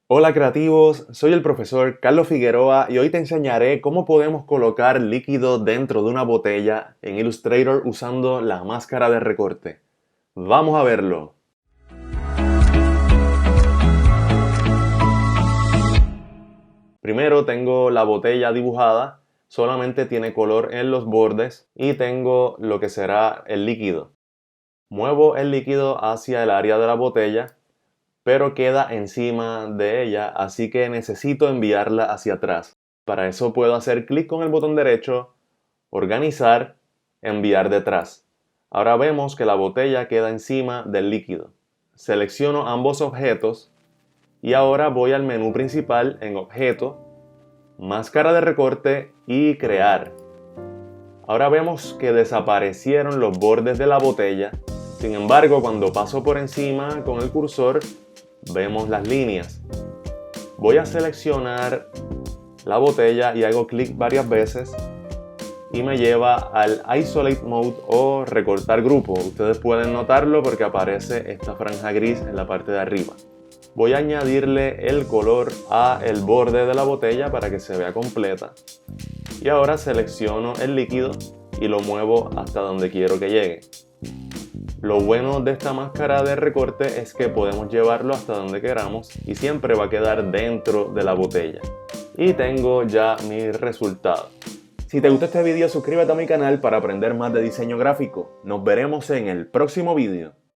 Hola creativos, soy el profesor Carlos Figueroa y hoy te enseñaré cómo podemos colocar líquido dentro de una botella en Illustrator usando la máscara de recorte. Vamos a verlo. Primero tengo la botella dibujada, solamente tiene color en los bordes y tengo lo que será el líquido. Muevo el líquido hacia el área de la botella, pero queda encima de ella, así que necesito enviarla hacia atrás. Para eso puedo hacer clic con el botón derecho, organizar, enviar detrás. Ahora vemos que la botella queda encima del líquido. Selecciono ambos objetos y ahora voy al menú principal en Objeto, Máscara de recorte y Crear. Ahora vemos que desaparecieron los bordes de la botella. Sin embargo, cuando paso por encima con el cursor, vemos las líneas. Voy a seleccionar la botella y hago clic varias veces y me lleva al Isolate Mode o recortar grupo. Ustedes pueden notarlo porque aparece esta franja gris en la parte de arriba. Voy a añadirle el color a el borde de la botella para que se vea completa. Y ahora selecciono el líquido y lo muevo hasta donde quiero que llegue. Lo bueno de esta máscara de recorte es que podemos llevarlo hasta donde queramos y siempre va a quedar dentro de la botella. Y tengo ya mi resultado. Si te gustó este video, suscríbete a mi canal para aprender más de diseño gráfico. Nos veremos en el próximo video.